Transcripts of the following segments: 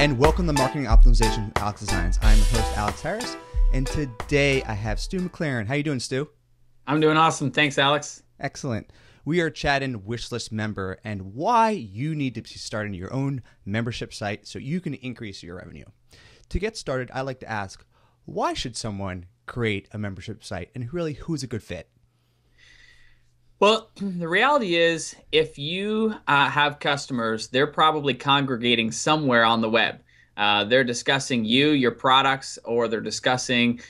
and welcome to Marketing Optimization with Alex Designs. I'm the host, Alex Harris, and today I have Stu McLaren. How you doing, Stu? I'm doing awesome. Thanks, Alex. Excellent. We are chatting Wishlist Member and why you need to be starting your own membership site so you can increase your revenue. To get started, I like to ask, why should someone create a membership site, and really, who's a good fit? Well, the reality is, if you have customers, they're probably congregating somewhere on the web. They're discussing you, your products, or they're discussing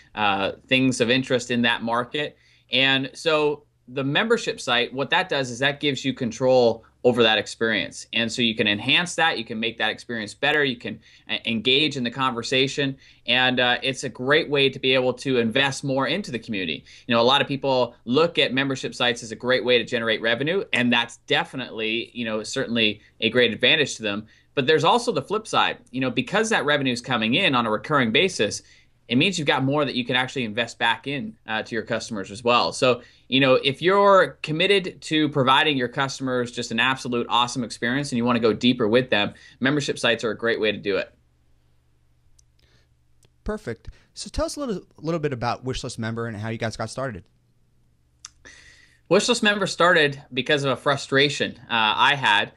things of interest in that market. And so the membership site, what that does is that gives you control over that experience. And so you can enhance that, you can make that experience better, you can engage in the conversation, and it's a great way to be able to invest more into the community. You know, a lot of people look at membership sites as a great way to generate revenue, and that's definitely, certainly a great advantage to them. But there's also the flip side. Because that revenue is coming in on a recurring basis, it means you've got more that you can actually invest back in to your customers as well. So, if you're committed to providing your customers just an absolute awesome experience and you want to go deeper with them, membership sites are a great way to do it. Perfect. So tell us a little bit about Wishlist Member and how you guys got started. Wishlist Member started because of a frustration I had.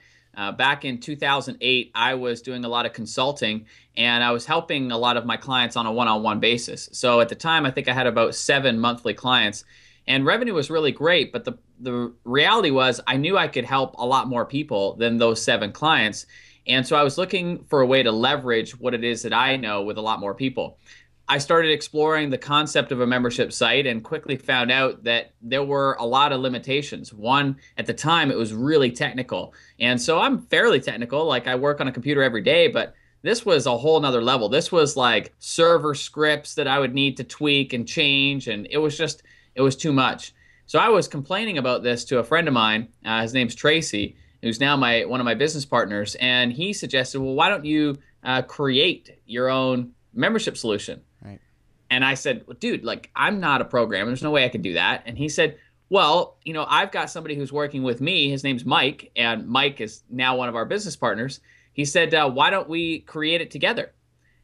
Back in 2008, I was doing a lot of consulting, and I was helping a lot of my clients on a one-on-one basis. So at the time, I think I had about 7 monthly clients, and revenue was really great. But the reality was I knew I could help a lot more people than those 7 clients. And so I was looking for a way to leverage what it is that I know with a lot more people. I started exploring the concept of a membership site and quickly found out that there were a lot of limitations. One, at the time, it was really technical. And so I'm fairly technical, like I work on a computer every day, but this was a whole nother level. This was like server scripts that I would need to tweak and change, and it was too much. So I was complaining about this to a friend of mine. His name's Tracy, who's now one of my business partners, and he suggested, well, why don't you create your own membership solution? Right. And I said, well, dude, like, I'm not a programmer. There's no way I could do that. And he said, well, I've got somebody who's working with me. His name's Mike, and Mike is now one of our business partners. He said, why don't we create it together?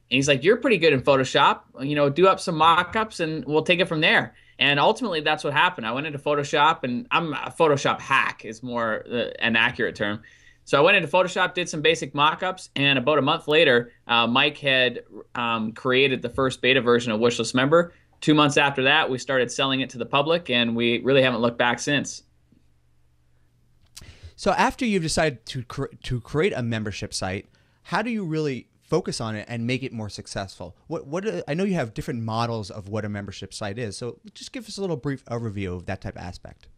And he's like, you're pretty good in Photoshop. Do up some mock-ups, and we'll take it from there. And ultimately, that's what happened. I went into Photoshop, and I'm a Photoshop hack is more an accurate term. So I went into Photoshop, did some basic mock-ups, and about a month later, Mike had created the first beta version of Wishlist Member. 2 months after that, we started selling it to the public, and we really haven't looked back since. So after you've decided to create a membership site, how do you really focus on it and make it more successful? I know you have different models of what a membership site is, so just give us a little brief overview of that type of aspect.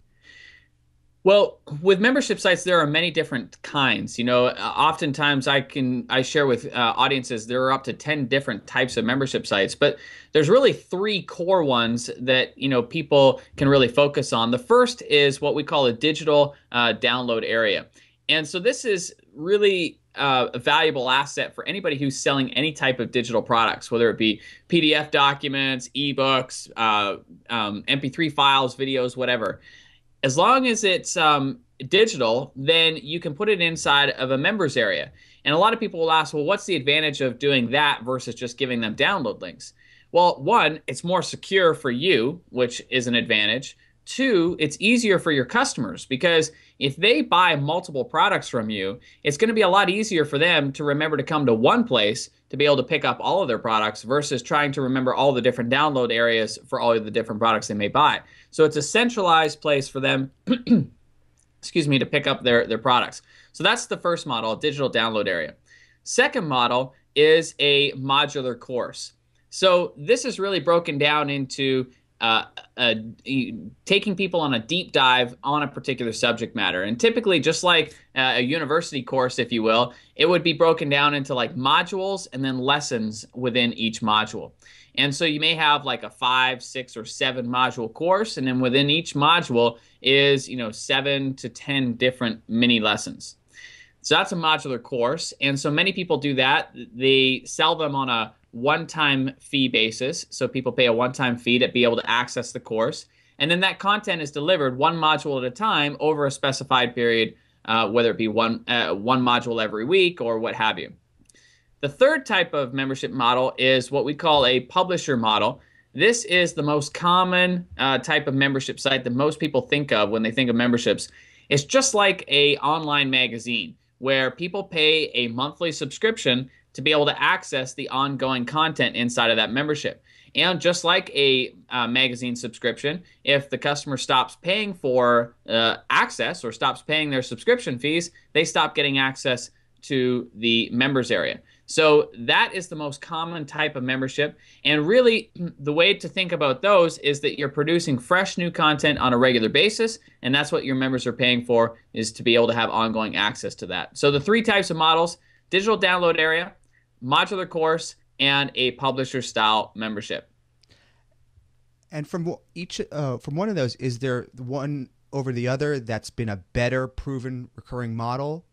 Well, with membership sites, there are many different kinds. Oftentimes I share with audiences there are up to 10 different types of membership sites, but there's really 3 core ones that people can really focus on. The first is what we call a digital download area, and so this is really a valuable asset for anybody who's selling any type of digital products, whether it be PDF documents, ebooks, MP3 files, videos, whatever. As long as it's digital, then you can put it inside of a members area. And a lot of people will ask, well, what's the advantage of doing that versus just giving them download links? Well, 1, it's more secure for you, which is an advantage. 2, it's easier for your customers, because if they buy multiple products from you, it's going to be a lot easier for them to remember to come to one place to be able to pick up all of their products versus trying to remember all the different download areas for all of the different products they may buy. So it's a centralized place for them, excuse me, to pick up their products. So that's the first model, a digital download area. Second model is a modular course. So this is really broken down into taking people on a deep dive on a particular subject matter. And typically, just like a university course, if you will, it would be broken down into like modules and then lessons within each module. And so you may have like a 5, 6, or 7 module course, and then within each module is 7 to 10 different mini lessons. So that's a modular course, and so many people do that. They sell them on a one-time fee basis, so people pay a one-time fee to be able to access the course, and then that content is delivered one module at a time over a specified period, whether it be one module every week or what have you. The third type of membership model is what we call a publisher model. This is the most common type of membership site that most people think of when they think of memberships. It's just like a online magazine where people pay a monthly subscription to be able to access the ongoing content inside of that membership. And just like a magazine subscription, if the customer stops paying for access or stops paying their subscription fees, they stop getting access to the members area. So that is the most common type of membership. And really, the way to think about those is that you're producing fresh new content on a regular basis, and that's what your members are paying for, is to be able to have ongoing access to that. So the three types of models: digital download area, modular course, and a publisher style membership. And from each, from one of those, is there one over the other that's been a better proven recurring model?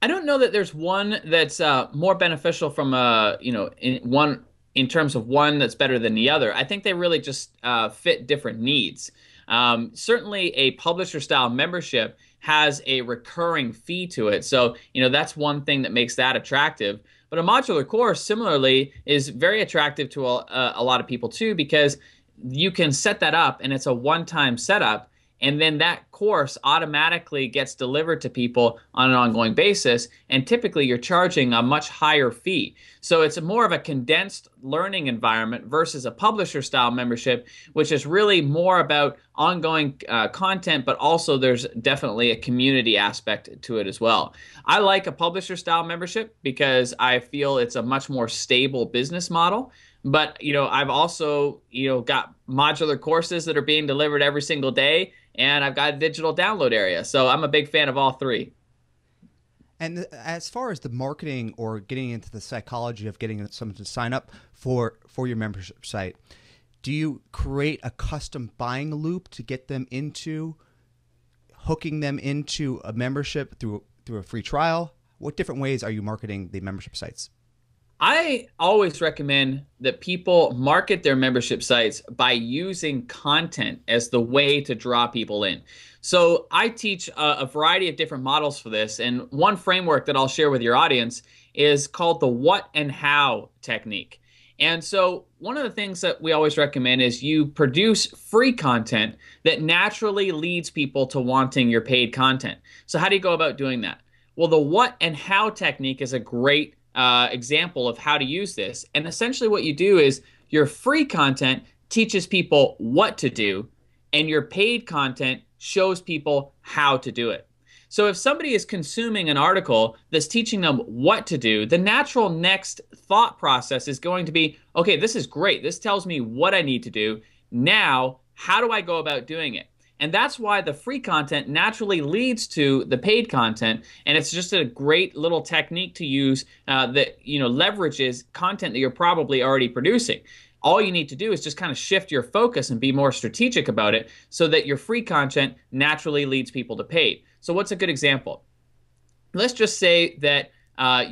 I don't know that there's one that's more beneficial from in terms of one that's better than the other. I think they really just fit different needs. Certainly, a publisher style membership has a recurring fee to it, so that's one thing that makes that attractive. But a modular course, similarly, is very attractive to a lot of people too, because you can set that up and it's a one-time setup. And then that course automatically gets delivered to people on an ongoing basis. And typically you're charging a much higher fee. So it's more of a condensed learning environment versus a publisher style membership, which is really more about ongoing content, but also there's definitely a community aspect to it as well. I like a publisher style membership because I feel it's a much more stable business model. But I've also got modular courses that are being delivered every single day, and I've got a digital download area. So I'm a big fan of all three. And as far as the marketing or getting into the psychology of getting someone to sign up for your membership site, do you create a custom buying loop to get them into hooking them into a membership through a free trial? What different ways are you marketing the membership sites? I always recommend that people market their membership sites by using content as the way to draw people in. So I teach a variety of different models for this, and one framework that I'll share with your audience is called the what and how technique. And so one of the things that we always recommend is you produce free content that naturally leads people to wanting your paid content. So how do you go about doing that? Well, the what and how technique is a great example of how to use this. And essentially what you do is your free content teaches people what to do, and your paid content shows people how to do it. So if somebody is consuming an article that's teaching them what to do, the natural next thought process is going to be, okay, this is great. This tells me what I need to do. Now, how do I go about doing it? And that's why the free content naturally leads to the paid content, and it's just a great little technique to use that leverages content that you're probably already producing. All you need to do is just kind of shift your focus and be more strategic about it so that your free content naturally leads people to paid. So what's a good example? Let's just say that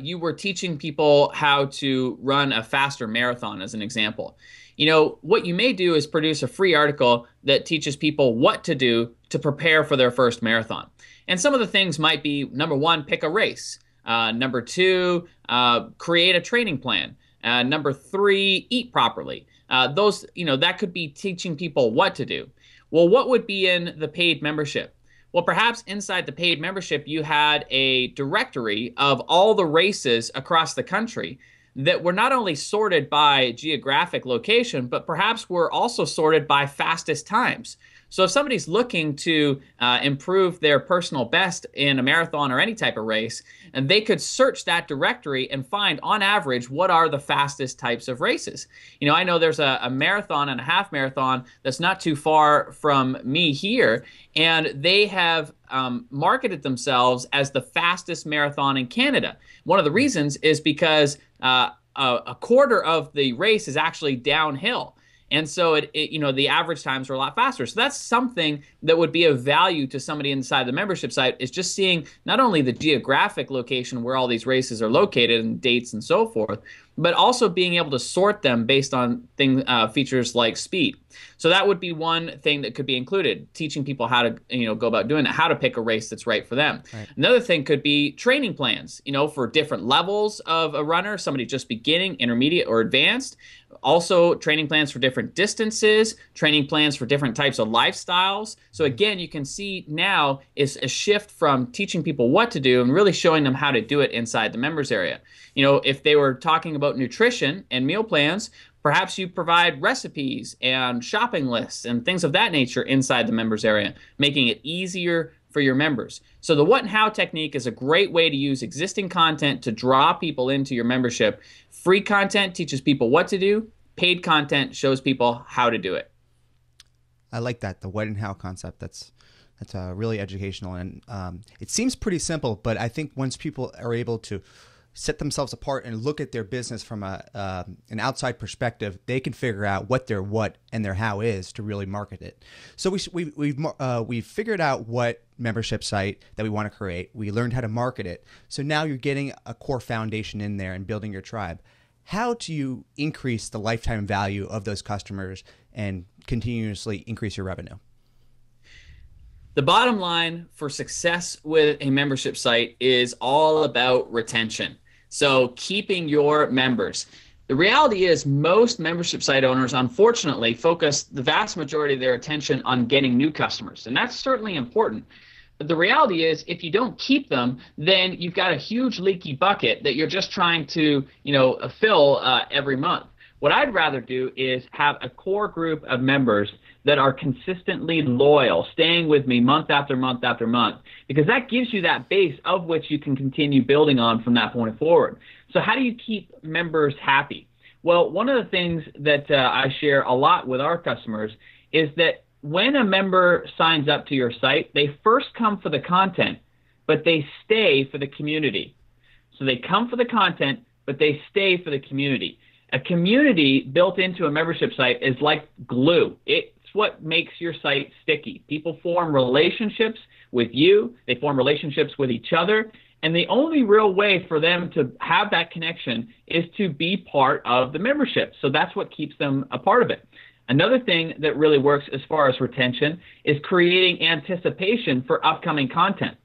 you were teaching people how to run a faster marathon as an example. What you may do is produce a free article that teaches people what to do to prepare for their first marathon. And some of the things might be, number one, pick a race. Number two, create a training plan. Number three, eat properly. That could be teaching people what to do. Well, what would be in the paid membership? Well, perhaps inside the paid membership, you had a directory of all the races across the country that were not only sorted by geographic location, but perhaps were also sorted by fastest times. So if somebody's looking to improve their personal best in a marathon or any type of race, and they could search that directory and find, on average, what are the fastest types of races. I know there's a marathon and a half marathon that's not too far from me here, and they have marketed themselves as the fastest marathon in Canada. One of the reasons is because a quarter of the race is actually downhill. And so the average times are a lot faster. So that's something that would be of value to somebody inside the membership site, is just seeing not only the geographic location where all these races are located and dates and so forth, but also being able to sort them based on features like speed. So that would be one thing that could be included, teaching people how to, go about doing it, how to pick a race that's right for them. Right. Another thing could be training plans, for different levels of a runner, somebody just beginning, intermediate, or advanced. Also, training plans for different distances, training plans for different types of lifestyles. So again, you can see now is a shift from teaching people what to do and really showing them how to do it inside the members area. If they were talking about nutrition and meal plans, perhaps you provide recipes and shopping lists and things of that nature inside the members area, making it easier for your members. So the what and how technique is a great way to use existing content to draw people into your membership. Free content teaches people what to do. Paid content shows people how to do it. I like that, the what and how concept. That's really educational, and it seems pretty simple, but I think once people are able to set themselves apart and look at their business from an outside perspective, they can figure out what their what and their how is to really market it. So we've figured out what membership site that we want to create. We learned how to market it. So now you're getting a core foundation in there and building your tribe. How do you increase the lifetime value of those customers and continuously increase your revenue? The bottom line for success with a membership site is all about retention. So keeping your members. The reality is most membership site owners, unfortunately, focus the vast majority of their attention on getting new customers. And that's certainly important. But the reality is if you don't keep them, then you've got a huge leaky bucket that you're just trying to, fill every month. What I'd rather do is have a core group of members that are consistently loyal, staying with me month after month after month, because that gives you that base of which you can continue building on from that point forward. So how do you keep members happy? Well, one of the things that I share a lot with our customers is that when a member signs up to your site, they first come for the content, but they stay for the community. So they come for the content, but they stay for the community. A community built into a membership site is like glue. It's what makes your site sticky. People form relationships with you. They form relationships with each other. And the only real way for them to have that connection is to be part of the membership. So that's what keeps them a part of it. Another thing that really works as far as retention is creating anticipation for upcoming content.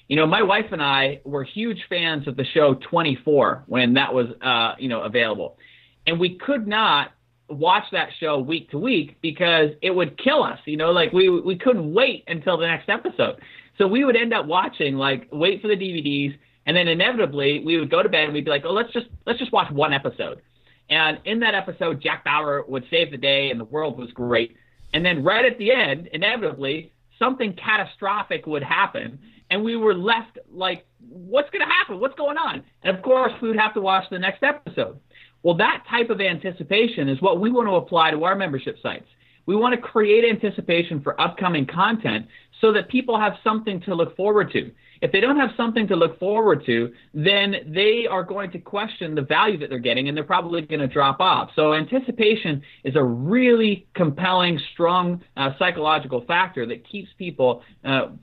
My wife and I were huge fans of the show 24 when that was, available. And we could not watch that show week to week because it would kill us. We couldn't wait until the next episode. So we would end up watching, wait for the DVDs, and then inevitably we would go to bed and we'd be like, oh, let's just watch one episode. And in that episode, Jack Bauer would save the day and the world was great. And then right at the end, inevitably, something catastrophic would happen. And we were left like, what's going to happen? What's going on? And of course, we would have to watch the next episode. Well, that type of anticipation is what we want to apply to our membership sites. We want to create anticipation for upcoming content so that people have something to look forward to. If they don't have something to look forward to, then they are going to question the value that they're getting, and they're probably going to drop off. So anticipation is a really compelling, strong psychological factor that keeps people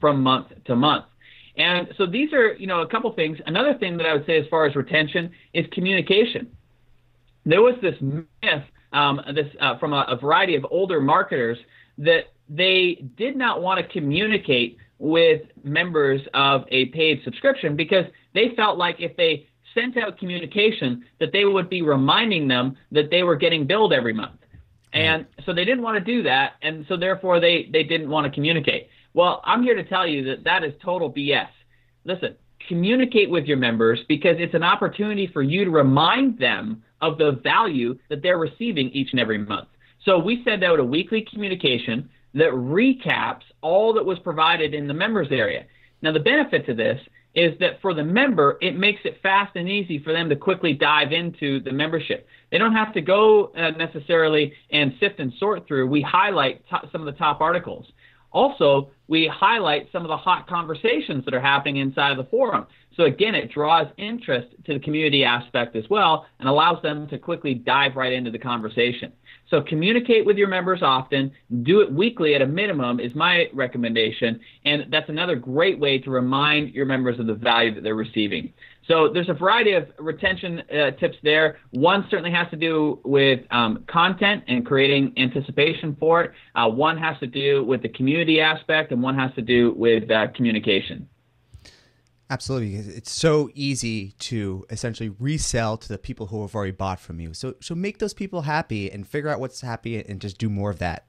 from month to month. And so these are, a couple things. Another thing that I would say as far as retention is communication. There was this myth from a variety of older marketers that they did not want to communicate with members of a paid subscription because they felt like if they sent out communication that they would be reminding them that they were getting billed every month. And so they didn't want to do that, and so therefore they didn't want to communicate. Well, I'm here to tell you that that is total BS. Listen, communicate with your members because it's an opportunity for you to remind them of the value that they're receiving each and every month. So we send out a weekly communication that recaps all that was provided in the members area. Now, the benefit to this is that for the member, it makes it fast and easy for them to quickly dive into the membership. They don't have to go necessarily and sift and sort through. We highlight some of the top articles. Also, we highlight some of the hot conversations that are happening inside of the forum. So again, it draws interest to the community aspect as well and allows them to quickly dive right into the conversation. So communicate with your members often. Do it weekly at a minimum is my recommendation. And that's another great way to remind your members of the value that they're receiving. So there's a variety of retention tips there. One certainly has to do with content and creating anticipation for it. One has to do with the community aspect, and one has to do with communication. Absolutely. It's so easy to essentially resell to the people who have already bought from you. So make those people happy and figure out what's happy and just do more of that.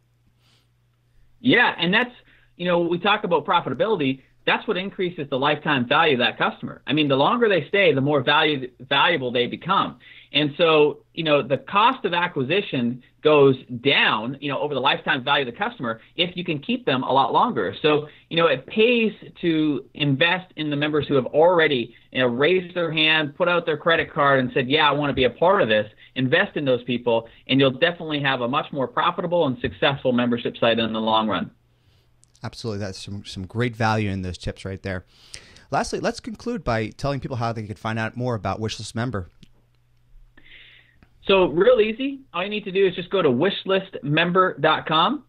Yeah, and that's, we talk about profitability. That's what increases the lifetime value of that customer. I mean, the longer they stay, the more valuable they become. And so, the cost of acquisition goes down, over the lifetime value of the customer if you can keep them a lot longer. So, it pays to invest in the members who have already, raised their hand, put out their credit card and said, yeah, I want to be a part of this. Invest in those people, and you'll definitely have a much more profitable and successful membership site in the long run. Absolutely. That's some great value in those tips right there. Lastly, let's conclude by telling people how they can find out more about Wishlist Member. So real easy. All you need to do is just go to wishlistmember.com.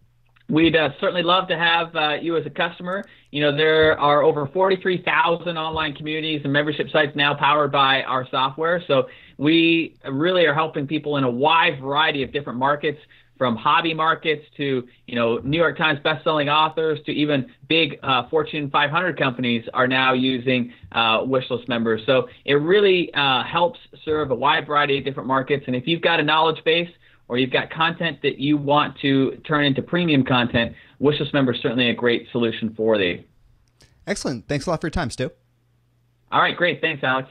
We'd certainly love to have you as a customer. There are over 43,000 online communities and membership sites now powered by our software. So we really are helping people in a wide variety of different markets, from hobby markets to, New York Times bestselling authors to even big Fortune 500 companies are now using Wishlist Members. So it really helps serve a wide variety of different markets. And if you've got a knowledge base or you've got content that you want to turn into premium content, Wishlist Members is certainly a great solution for you. Excellent. Thanks a lot for your time, Stu. All right, great. Thanks, Alex.